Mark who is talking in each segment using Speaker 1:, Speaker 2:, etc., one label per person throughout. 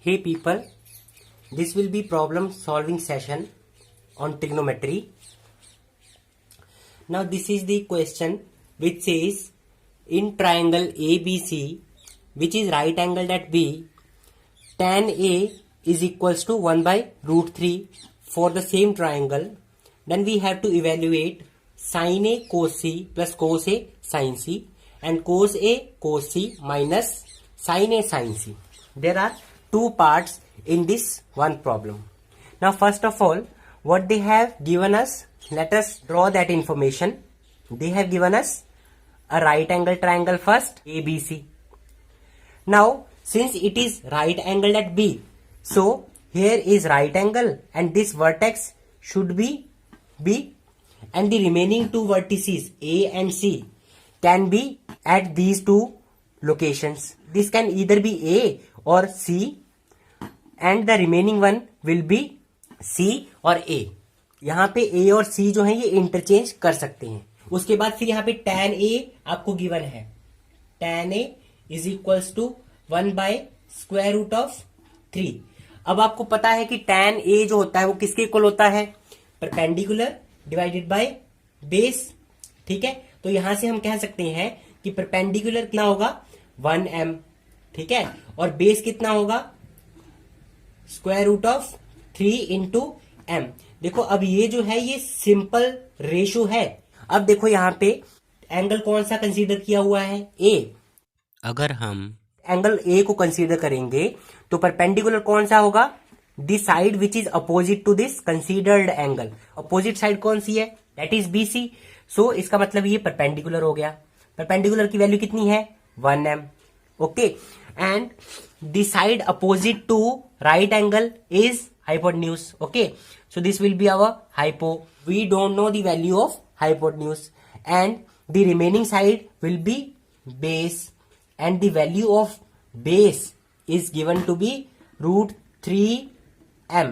Speaker 1: Hey people, this will be problem solving session on trigonometry. Now this is the question which says in triangle ABC, which is right angled at B, tan A is equals to 1 by root 3 for the same triangle. Then we have to evaluate sin A cos C plus cos A sin C and cos A cos C minus sin A sin C. There are two parts in this one problem. Now first of all, what they have given us, let us draw that information. They have given us a right angle triangle first, ABC. Now since it is right angled at B, so here is right angle and this vertex should be B, and the remaining two vertices A and C can be at these two locations. This can either be A or C and the remaining one will be C और A. यहाँ पे A और C जो है ये interchange कर सकते हैं. उसके बाद फिर यहाँ पे tan A आपको गिवन है. tan A is equals to 1 by square root of 3. अब आपको पता है कि tan A जो होता है वो किसके इक्वल होता है? Perpendicular divided by base. ठीक है, तो यहां से हम कह सकते हैं कि परपेंडिकुलर कितना होगा 1m. ठीक है, और बेस कितना होगा square root of 3 into m. देखो अब ये जो है ये सिंपल रेशो है. अब देखो यहाँ पे एंगल कौन सा कंसीडर किया हुआ है? A. अगर हम एंगल A को कंसीडर करेंगे तो परपेंडिकुलर कौन सा होगा? The side which is opposite to this considered angle. Opposite side कौन सी है? That is BC. सो इसका मतलब ये परपेंडिकुलर हो गया. परपेंडिकुलर की वैल्यू कितनी है? 1m. Okay, and the side opposite to right angle is hypotenuse. Okay, so this will be our hypo. We don't know the value of hypotenuse, and the remaining side will be base, and the value of base is given to be root 3m.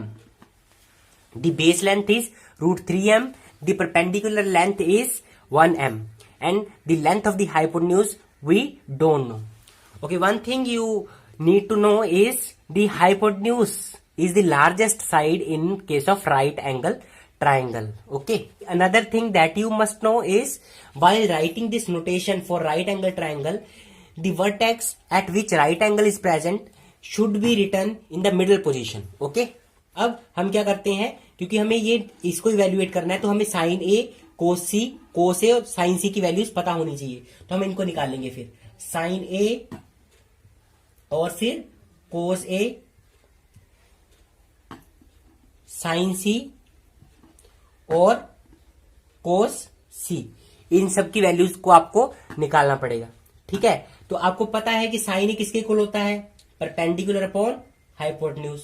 Speaker 1: The base length is root 3m. The perpendicular length is 1m, and the length of the hypotenuse we don't know. Okay, one thing you need to know is the hypotenuse is the largest side in case of right angle triangle. Okay, another thing that you must know is while writing this notation for right angle triangle, the vertex at which right angle is present should be written in the middle position. Okay, अब हम क्या करते हैं, क्योंकि हमें ये इसको evaluate करना है तो हमें साइन ए कोस सी, कोस ए और साइन सी की वैल्यूज पता होनी चाहिए. तो हम इनको निकालेंगे. फिर साइन ए और फिर कोस ए, साइन सी और कोस सी, इन सब की वैल्यूज को आपको निकालना पड़ेगा. ठीक है, तो आपको पता है कि साइन ए किसके इक्वल होता है? Perpendicular upon hypotenuse.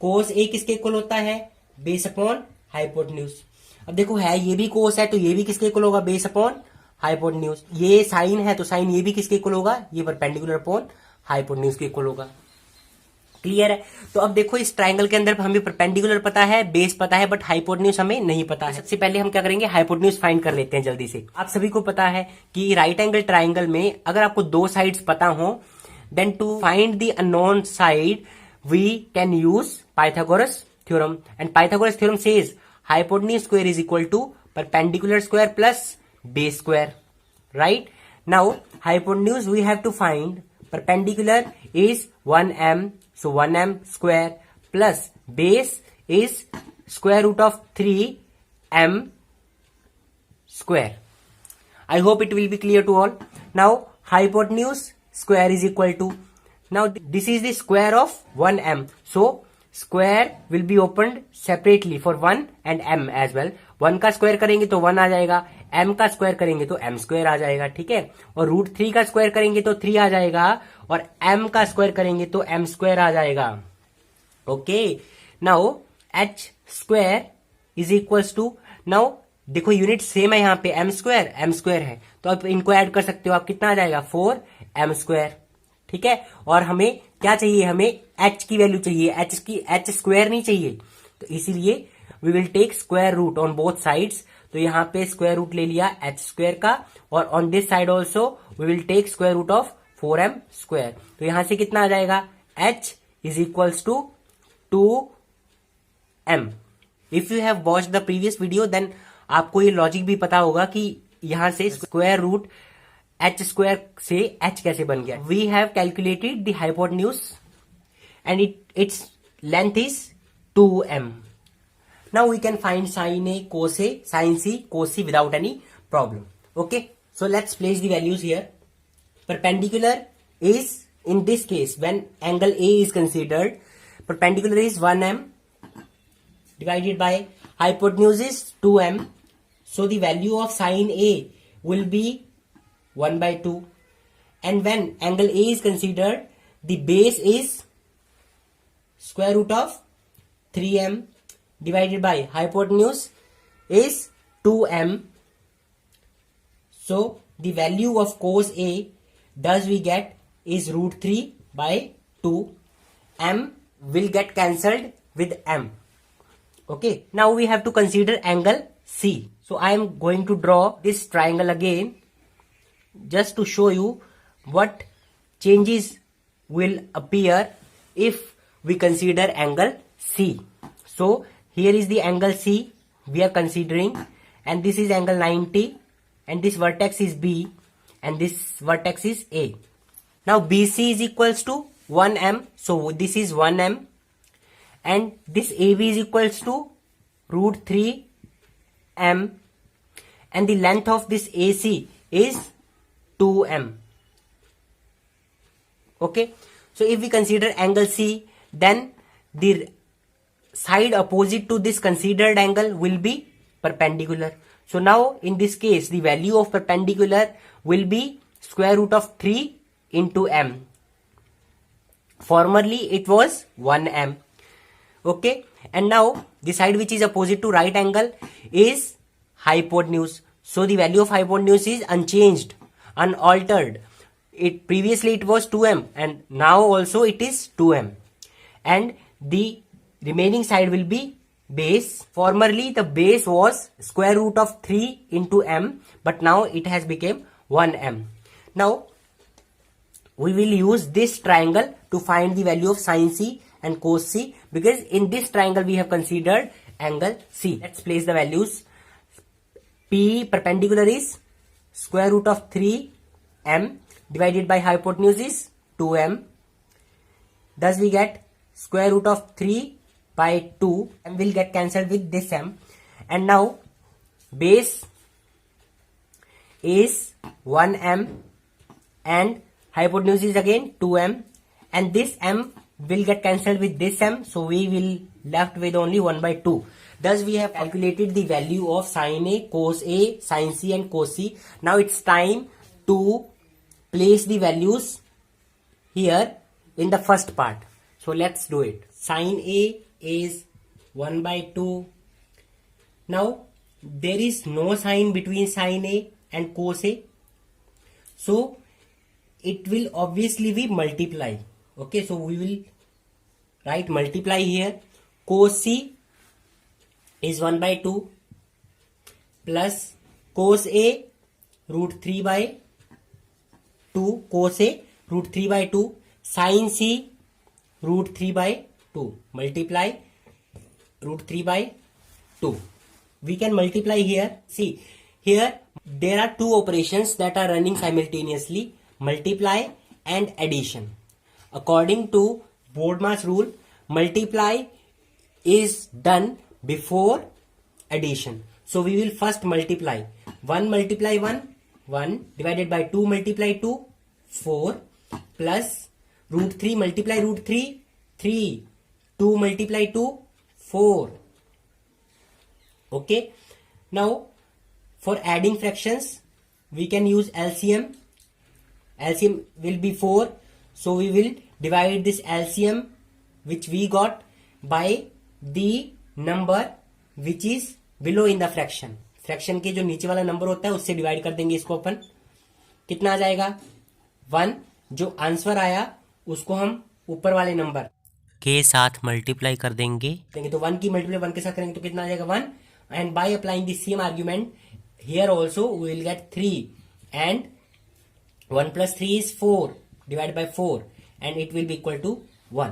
Speaker 1: Cos A किसके इक्वल होता है? Base upon hypotenuse. अब देखो है ये भी कोस है तो ये भी किसके इक्वल होगा? Base upon hypotenuse. ये साइन है तो साइन ये भी किसके इक्वल होगा? ये परपेंडिकुलर अपॉन हाइपोटेन्यूज के इक्वल होगा. क्लियर है? तो अब देखो इस ट्राइंगल के अंदर हमें परपेंडिकुलर पता है, बेस पता है, बट हाइपोटेन्यूज हमें नहीं पता है. सबसे पहले हम क्या करेंगे, हाइपोटेन्यूज फाइंड कर लेते हैं जल्दी से. आप सभी को पता है कि राइट एंगल ट्राइंगल में अगर आपको दो साइड्स पता हो, then to find the unknown side we can use Pythagoras theorem. And Pythagoras theorem says hypotenuse square is equal to perpendicular square plus base square. Right now hypotenuse we have to find. perpendicular is 1m, so 1m square plus base is square root of 3m square. I hope it will be clear to all. Now hypotenuse square is equal to, now this is the square of 1m, so square will be opened separately for 1 and m as well. 1 का square करेंगे तो 1 आ जाएगा, m का square करेंगे तो m square आ जाएगा. ठीक है, और रूट 3 का स्क्वायर करेंगे तो 3 आ जाएगा, और m का स्क्वायर करेंगे तो m स्क्वायर आ जाएगा. Okay, now h square is equals to, now देखो यूनिट सेम है यहाँ पे, m स्क्वायर है, तो आप इनको ऐड कर सकते हो. आप कितना आ जाएगा? 4m square. ठीक है, और हमें क्या चाहिए? हमें h की वैल्यू चाहिए, h स्क्वायर नहीं चाहिए. तो इसीलिए we will take square root on both sides. तो यहाँ पे स्क्वायर रूट ले लिया h स्क्वायर का, और on this side also we will take square root of 4m square. तो यहां से कितना आ जाएगा? h is equals to 2m. If you have watched the previous video, then आपको ये लॉजिक भी पता होगा कि यहां से स्क्वायर रूट h स्क्वायर से h कैसे बन गया. We have calculated the hypotenuse and its length is 2m. Now we can find sin A, cos A, sin C, cos C without any problem. Okay, so let's place the values here. Perpendicular is, in this case, when angle A is considered, perpendicular is 1m divided by hypotenuse is 2m. So the value of sin A will be 1 by 2. And when angle A is considered, the base is square root of 3m divided by hypotenuse is 2m. So the value of cos A thus we get is root 3 by 2. M will get cancelled with m. Okay, now we have to consider angle C. So I am going to draw this triangle again just to show you what changes will appear if we consider angle C. So here is the angle C we are considering, and this is angle 90, and this vertex is B, and this vertex is A. Now BC is equals to 1m, so this is 1m, and this AB is equals to root 3m, and the length of this AC is 2m. Okay, so if we consider angle C, then the side opposite to this considered angle will be perpendicular. So now in this case the value of perpendicular will be square root of 3 into m. Formerly it was 1m. Okay, and now the side which is opposite to right angle is hypotenuse. So the value of hypotenuse is unchanged, unaltered. Previously it was 2m, and now also it is 2m. And the remaining side will be base. Formerly the base was square root of 3 into m, but now it has become 1m. Now we will use this triangle to find the value of sin C and cos C, because in this triangle we have considered angle C. Let's place the values. P perpendicular is square root of 3m divided by hypotenuse is 2m. Thus we get square root of 3 by 2, and will get cancelled with this m. And now base is 1m and hypotenuse is again 2m, and this m will get cancelled with this m, so we will left with only 1 by 2. Thus we have calculated the value of sin A, cos A, sin C and cos C. Now it's time to place the values here in the first part. So let's do it. Sin A is 1 by 2. Now there is no sign between sin A and cos A, so it will obviously be multiply. Okay, so we will write multiply here. Cos C is 1 by 2 plus cos A root 3 by 2, cos A root 3 by 2, sin C root 3 by 2, multiply root 3 by 2. We can multiply here. See, here there are two operations that are running simultaneously, multiply and addition. According to Bodmer's rule, multiply is done before addition. So we will first multiply. 1 multiply 1, 1 divided by 2 multiply 2, 4 plus root 3 multiply root 3, 3, 2 multiply 2, 4. Okay, now for adding fractions we can use LCM. LCM will be 4, so we will divide this LCM which we got by the number which is below in the fraction. Fraction के जो नीचे वाला number होता है उससे divide कर देंगे इसको अपन. कितना आ जाएगा 1. जो आंसर आया उसको हम ऊपर वाले नंबर के साथ मल्टीप्लाई कर देंगे. तो 1 की मल्टीप्लाई 1 के साथ करेंगे तो कितना आ जाएगा 1. And by applying the same argument here also we will get 3 and 1 plus 3 is 4 divided by 4 and it will be equal to 1.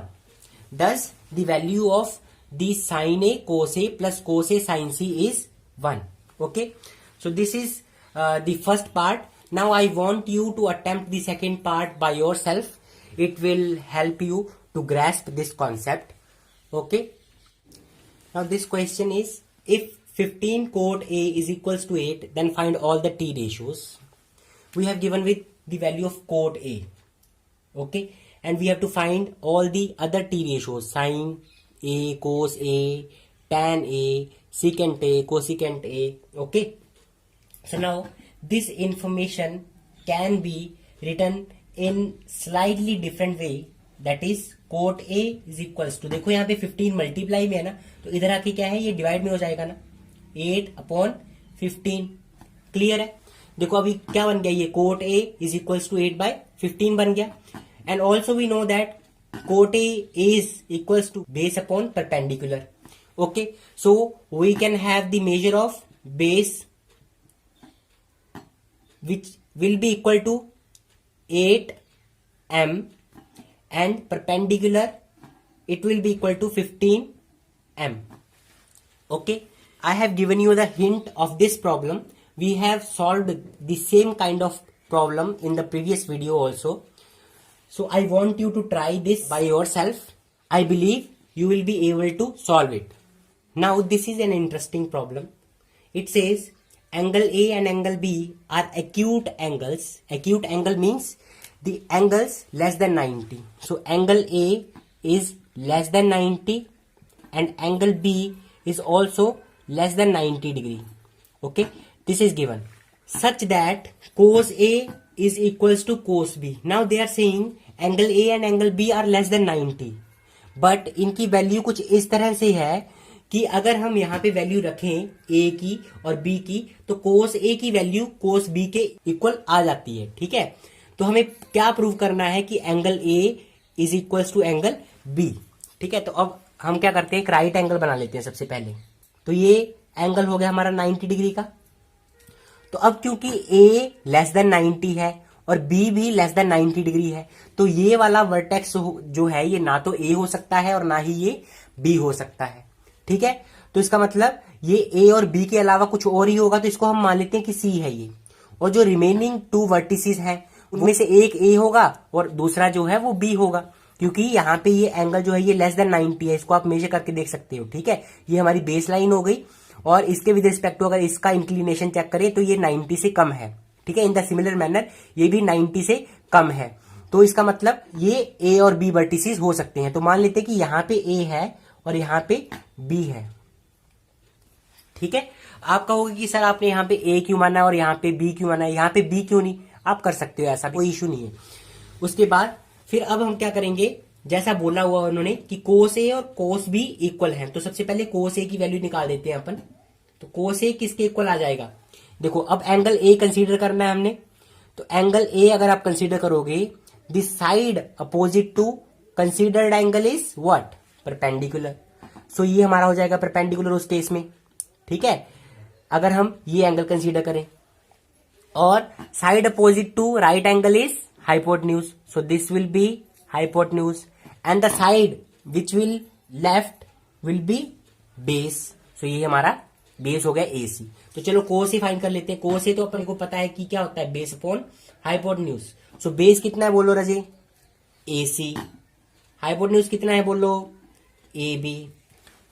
Speaker 1: Thus, the value of the sin A cos A plus cos A sin C is 1. Okay. So this is the first part. Now I want you to attempt the second part by yourself. It will help you to grasp this concept. Okay. Now this question is, if 15 cot A is equals to 8, then find all the t ratios. We have given with the value of cot A. Okay. And we have to find all the other t ratios, sin A, cos A, tan A, secant A, cosecant A. Okay. So now this information can be written in slightly different way. That is cot A is equals to, देखो यहाँ पे 15 multiply में है ना, तो इधर आके क्या है, ये डिवाइड में हो जाएगा ना, 8/15. क्लियर है. देखो अभी क्या बन गया, ये cot A is equals to 8/15 बन गया. And also we know that cot A is equals to base upon perpendicular. Okay, so we can have the measure of base which will be equal to 8m and perpendicular it will be equal to 15m. Okay, I have given you the hint of this problem. We have solved the same kind of problem in the previous video also. So I want you to try this by yourself. I believe you will be able to solve it. Now this is an interesting problem. It says angle A and angle B are acute angles. Acute angle means the angles less than 90. So angle A is less than 90 and angle B is also less than 90 degree. Okay, this is given such that cos A is equals to cos B. Now they are saying angle A and angle B are less than 90, but इनकी value कुछ इस तरह से है कि अगर हम यहाँ पे वैल्यू रखें A की और B की, तो cos A की वैल्यू cos B के इक्वल आ जाती है. ठीक है, तो हमें क्या प्रूव करना है कि angle A is equals to angle B. ठीक है, तो अब हम क्या करते हैं, एक राइट एंगल बना लेते हैं सबसे पहले. तो ये एंगल हो गया हमारा 90 डिग्री का. तो अब क्योंकि A लेस देन 90 है और B भी लेस देन 90 डिग्री है, तो ये वाला वर्टेक्स जो है ये ना तो A हो सकता है और ना ही ये B हो सकता है. ठीक है, तो इसका मतलब ये A और B के अलावा कुछ और ही होगा, तो इसको हम मान लेते हैं कि C है ये. और जो रिमेनिंग 2 वर्टिसेस हैं उनमें से एक A होगा और दूसरा जो है वो B होगा, क्योंकि यहाँ पे ये एंगल जो है ये लेस देन 90 है. इसको आप मेजर करके देख सकते हो. ठीक है, ये हमारी बेस लाइन हो गई और इसके विद रिस्पेक्ट टू अगर इसका इंक्लिनेशन चेक करें तो ये 90 से कम है. ठीक है, इन द सिमिलर मैनर ये भी 90 से कम है. तो इसका मतलब ये A और B वर्टिसेस हो सकते हैं. तो मान लेते हैं कि यहाँ पे A है और यहाँ पे B है. ठीक है, आप कहोगे कि सर आपने यहाँ पे A क्यों माना और यहाँ पे B क्यों माना, यहाँ पे B क्यों नहीं. आप कर सकते हो, ऐसा कोई इशू नहीं है. उसके बाद फिर अब हम क्या करेंगे, जैसा बोला हुआ उन्होंने कि cos A और cos B इक्वल हैं, तो सबसे पहले cos A की वैल्यू निकाल देते हैं अपन. तो cos A किसके इक्वल आ जाएगा, देखो अब एंगल A कंसीडर करना है हमने. तो एंगल A अगर आप कंसीडर करोगे, the side opposite to considered angle is what, perpendicular. So ये हमारा हो जाएगा परपेंडिकुलर उस केस में. ठीक है, अगर हम ये एंगल कंसीडर करें, और side opposite to right angle is hypotenuse, so this will be hypotenuse and the side which will left will be base. So ये हमारा बेस हो गया AC. तो चलो cos A फाइंड कर लेते हैं. cos A तो अपन को पता है कि क्या होता है, base upon hypotenuse. So base कितना है बोलो रजे, AC. हाइपोटेन्यूज कितना है बोलो, AB.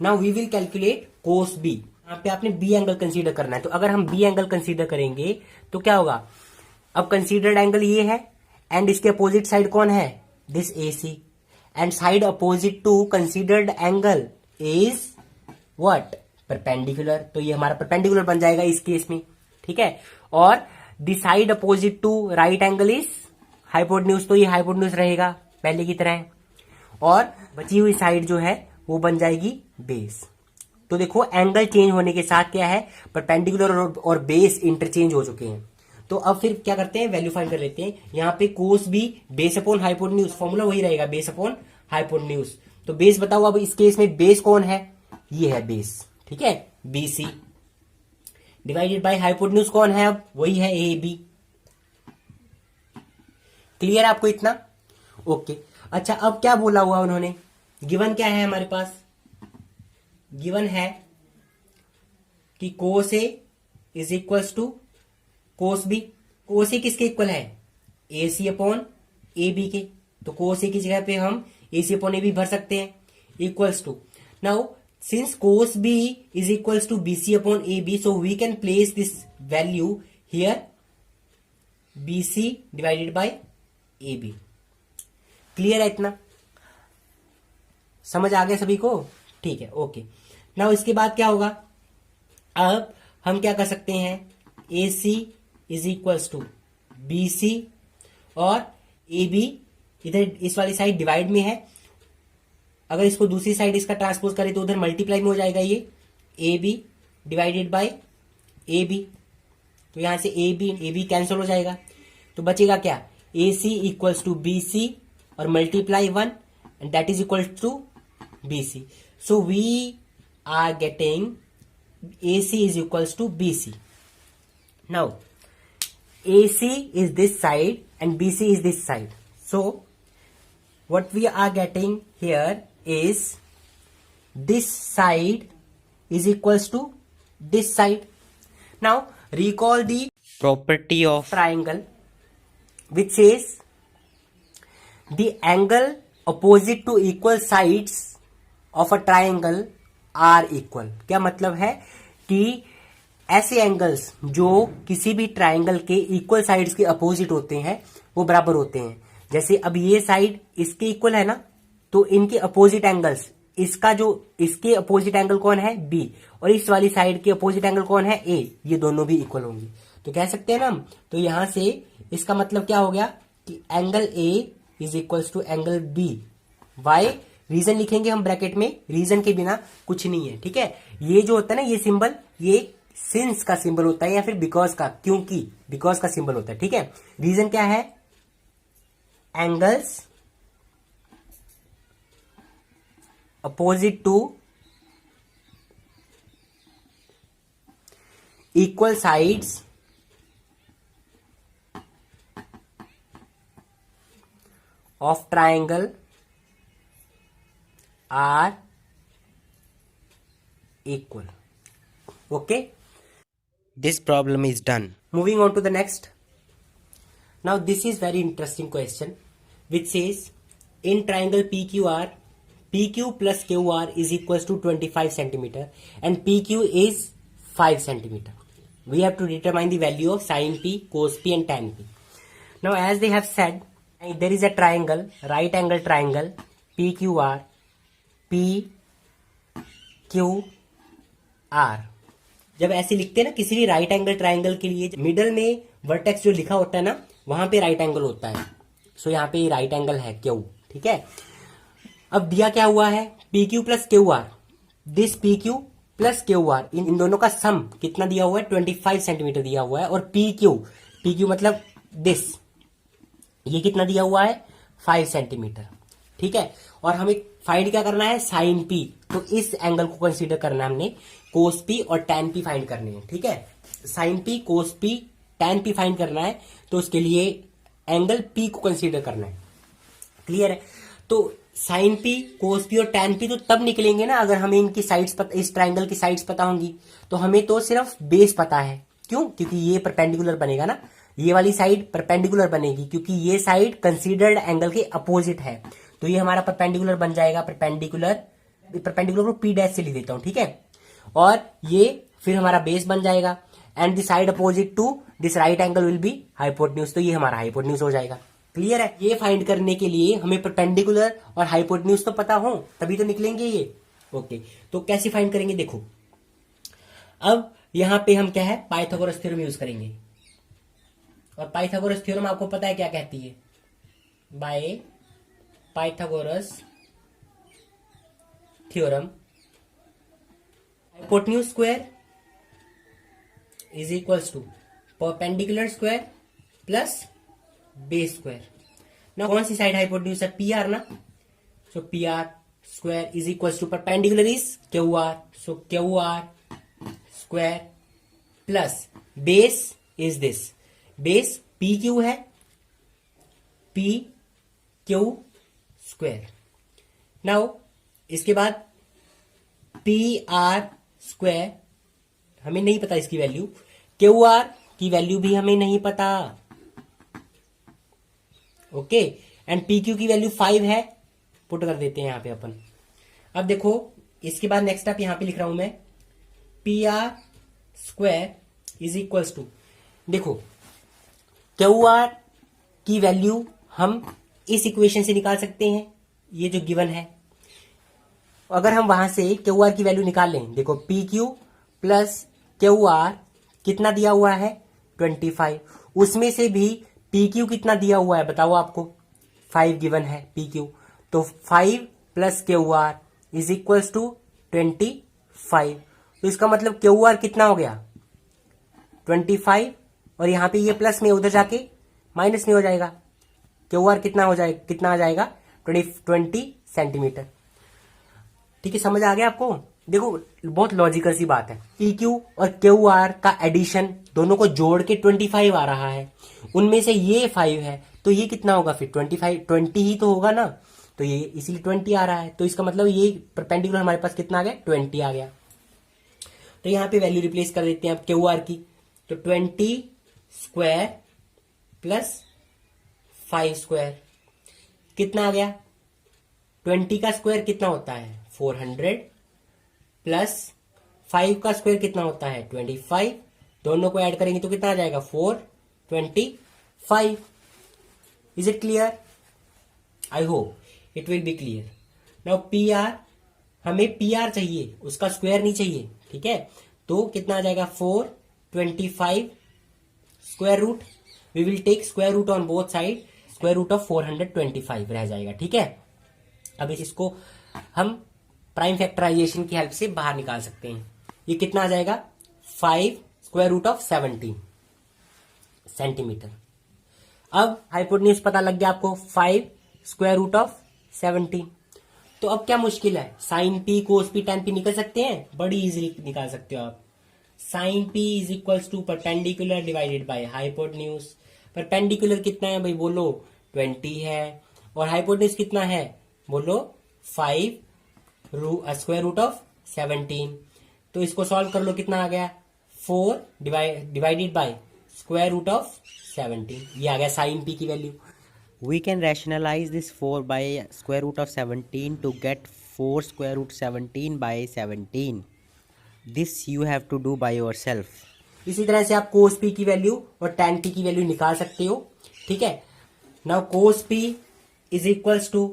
Speaker 1: Now we will calculate cos B. यहाँ पे आपने B एंगल कंसीडर करना है. तो अगर हम B एंगल कंसीडर करेंगे तो क्या होगा, अब कंसीडर्ड एंगल ये है एंड इसके अपोजिट साइड कौन है, this AC. And side opposite to considered angle is what, perpendicular. तो ये हमारा परपेंडिकुलर बन जाएगा इस केस में. ठीक है, और the side opposite to right angle is hypotenuse, तो ये हाइपोटेन्यूज रहेगा पहले की तरह, और बची हुई साइड जो है वो बन जाएगी बेस. तो देखो एंगल चेंज होने के साथ क्या है, परपेंडिकुलर और बेस इंटरचेंज हो चुके हैं. तो अब फिर क्या करते हैं, वैल्यू फाइंड कर लेते हैं. यहाँ पे cos B base upon hypotenuse, formula वही रहेगा, बेस अपॉन हाइपोटेन्यूज. तो बेस बताओ, अब इस केस में बेस कौन है, ये है बेस. ठीक है, BC डिवाइडेड बाय हाइपोटेन्यूज कौन है, अब वही है AB. क्लियर आपको इतना, ओके. अच्छा अब क्या बोला हुआ उन्होंने गिवन क्या है हमारे पास, गिवन है कि cos A is equals to cos B. Cos A किसके इक्वल है, ए सी अपॉन ए बी के। तो कोस ए की जगह पे हम ए सी अपॉन ए बी भर सकते हैं, equals to, now since cos B is equals to B C upon A B, so we can place this value here B C divided by A B. Clear है, इतना समझ आ गया सभी को, ठीक है, ओके। नाउ इसके बाद क्या होगा, अब हम क्या कर सकते हैं, A C is equals to B C और ए बी इधर इस वाली साइड डिवाइड में है, अगर इसको दूसरी साइड इसका ट्रांसपोज करें तो उधर मल्टीप्लाई में हो जाएगा ये A B divided by A B. तो यहां से ए बी कैंसिल हो जाएगा, तो बचेगा क्या, A C equals to B C और multiply 1 and that is equal to B C. So we are getting A C is equals to B C. Now A C is this side and B C is this side, so what we are getting here is this side is equals to this side. Now recall the property of triangle which says the angle opposite to equal sides of a triangle are equal. क्या मतलब है कि ऐसे angles जो किसी भी triangle के equal sides के अपोजिट होते हैं वो बराबर होते हैं। जैसे अब ये साइड इसके इक्वल है ना, तो इनके अपोजिट एंगल्स, इसका जो इसके अपोजिट एंगल कौन है, बी, और इस वाली साइड के अपोजिट एंगल कौन है, ए, ये दोनों भी इक्वल होंगे। तो कह सकते हैं ना हम, तो यहां से इसका मतलब क्या हो गया कि angle A is equals to angle B. Why, reason लिखेंगे हम ब्रैकेट में, रीजन के बिना कुछ नहीं है, ठीक है। ये जो होता है ना ये सिंबल, ये सिंस का सिंबल होता है या फिर बिकॉज का, क्योंकि बिकॉज का सिंबल होता है, ठीक है। रीजन क्या है, angles opposite to equal sides of triangle are equal. Okay, this problem is done. Moving on to the next. Now this is very interesting question which says in triangle PQR, PQ plus QR is equals to 25 centimeter and PQ is 5 centimeter. We have to determine the value of sin P, cos P and tan P. Now as they have said, there is a triangle, right angle triangle PQR, PQR. जब ऐसे लिखते हैं ना किसी भी right angle triangle के लिए, middle में वर्टेक्स जो लिखा होता है ना वहां पे राइट एंगल होता है। सो यहाँ पे राइट एंगल है क्यू, ठीक है। अब दिया क्या हुआ है, P Q plus Q R, this P Q plus Q R, इन दोनों का सम कितना दिया हुआ है, 25 सेंटीमीटर दिया हुआ है। और पी क्यू मतलब दिस, ये कितना दिया हुआ है, 5 सेंटीमीटर, ठीक है। और हमें फाइंड क्या करना है, साइन पी, तो इस एंगल को कंसीडर करना है हमने, कोस पी और टैन पी फाइंड करने हैं, ठीक है। Sine P, cos P, tan P find करना है, तो उसके लिए एंगल पी को कंसीडर करना है। क्लियर है। तो साइन पी, कोस पी और टैन पी तो तब निकलेंगे ना अगर हमें इनकी साइड्स पता, इस ट्राइंगल की साइड्स पता होंगी। तो हमें तो सिर्फ बेस पता है, क्यों, क्योंकि ये परपेंडिकुलर बनेगा ना, ये वाली साइड परपेंडिकुलर बनेगी क्योंकि ये साइड कंसीडर्ड एंगल के अपोजिट है, तो ये हमारा परपेंडिकुलर बन जाएगा। परपेंडिकुलर को पी डैश से लिख देता हूं, ठीक है। और ये फिर हमारा बेस बन जाएगा and the side opposite to this right angle will be hypotenuse, तो ये हमारा हाइपोटेन्यूज हो जाएगा। क्लियर है। ये फाइंड करने के लिए हमें परपेंडिकुलर और हाइपोटेन्यूज तो पता हो तभी तो निकलेंगे ये। ओके, तो कैसे फाइंड करेंगे, देखो अब यहां पे हम क्या है, पाइथागोरस थ्योरम यूज करेंगे। और पाइथागोरस थ्योरम आपको पता है क्या कहती है, by Pythagoras theorem hypotenuse square is equals to perpendicular square plus base square. ना कौन सी साइड हाइपोटेन्यूज है, पी आर ना, so P R square is equals to perpendicular is Q R, so Q R square plus base is this, base P Q है, P Q square. Now इसके बाद P R square हमें नहीं पता इसकी value, Q R की value भी हमें नहीं पता, ओके, एंड पी क्यू की वैल्यू 5 है, पुट कर देते हैं यहां पे अपन। अब देखो इसके बाद नेक्स्ट स्टेप यहां पे लिख रहा हूं मैं, P R square is equals to, देखो क्यू आर की वैल्यू हम इस इक्वेशन से निकाल सकते हैं, ये जो गिवन है, अगर हम वहां से क्यू आर की वैल्यू निकाल लें, देखो P Q plus Q are कितना दिया हुआ है 25, उसमें से भी पी क्यू कितना दिया हुआ है बताओ आपको, 5 गिवन है पी क्यू, तो 5 plus Q R is equals to 25, तो इसका मतलब क्यू आर कितना हो गया 25, और यहां पे ये प्लस में उधर जाके माइनस में हो जाएगा, क्यू आर कितना आ जाएगा 20 सेंटीमीटर। ठीक है, समझ आ गया आपको। देखो बहुत लॉजिकल सी बात है, पी क्यू और क्यू आर का एडिशन दोनों को जोड़ के 25 आ रहा है, उनमें से ये 5 है, तो ये कितना होगा फिर 20 ही तो होगा ना, तो ये इसीलिए 20 आ रहा है, तो इसका मतलब ये परपेंडिकुलर हमारे पास कितना आ गया 20 आ गया। तो यहां पे वैल्यू रिप्लेस कर देते हैं अब क्यू आर की, तो 20 स्क्वायर प्लस 5 स्क्वायर कितना आ गया, 20 का स्क्वायर कितना होता है 400 प्लस 5 का स्क्वायर कितना होता है 25, दोनों को ऐड करेंगे तो कितना आ जाएगा 425। Is it clear? I hope it will be clear. Now P R, हमें पी आर चाहिए, उसका स्क्वायर नहीं चाहिए, ठीक है, तो कितना आ जाएगा 425 square root, we will take square root on both side, square root of 425 रह जाएगा, ठीक है। अब इसको हम प्राइम फैक्टराइजेशन की हेल्प से बाहर निकाल सकते हैं, ये कितना आ जाएगा 5 स्क्वायर रूट ऑफ 17 सेंटीमीटर। अब हाइपोटेन्यूज पता लग गया आपको 5 स्क्वायर रूट ऑफ 17, तो अब क्या मुश्किल है, sine P cos P tan P निकल सकते हैं, बड़ी इजीली निकाल सकते हो आप। Sine P is equals to perpendicular divided by hypotenuse, perpendicular कितना है भाई बोलो 20 है, और हाइपोटेन्यूज कितना है बोलो 5 स्क्वायर रूट ऑफ 17, तो इसको सॉल्व कर लो, कितना आ गया 4 divided by square root of 17, ये आ गया साइन पी की value.
Speaker 2: We can rationalize this 4 by square root of 17 to get 4 square root 17 by 17. This you have to do by yourself.
Speaker 1: इसी तरह से आप कोस पी की वैल्यू और टेन पी की वैल्यू निकाल सकते हो, ठीक है। Now cos P is equals to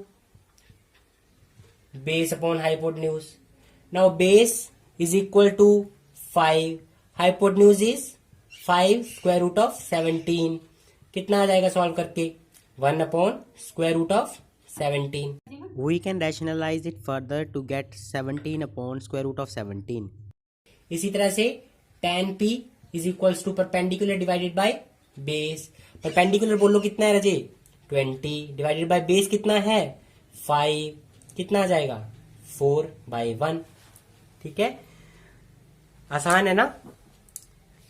Speaker 1: base upon hypotenuse, now base is equal to 5, hypotenuse is 5 square root of 17, कितना आ जाएगा सॉल्व करके 1 upon square root of 17।
Speaker 2: We can rationalize it further to get 17 upon square root of 17.
Speaker 1: इसी तरह से tan p is equals to perpendicular divided by base, perpendicular बोलो कितना है रजे 20 डिवाइडेड बाय बेस कितना है 5, कितना आ जाएगा 4/1, ठीक है, आसान है ना।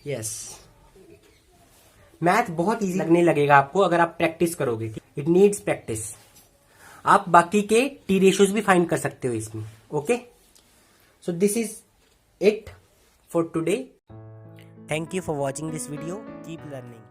Speaker 1: यस, मैथ बहुत इजी लगने लगेगा आपको अगर आप प्रैक्टिस करोगे, इट नीड्स प्रैक्टिस। आप बाकी के टी रेशियोज भी फाइंड कर सकते हो इसमें, okay. So this is it for today.
Speaker 2: Thank you for watching this video. Keep learning.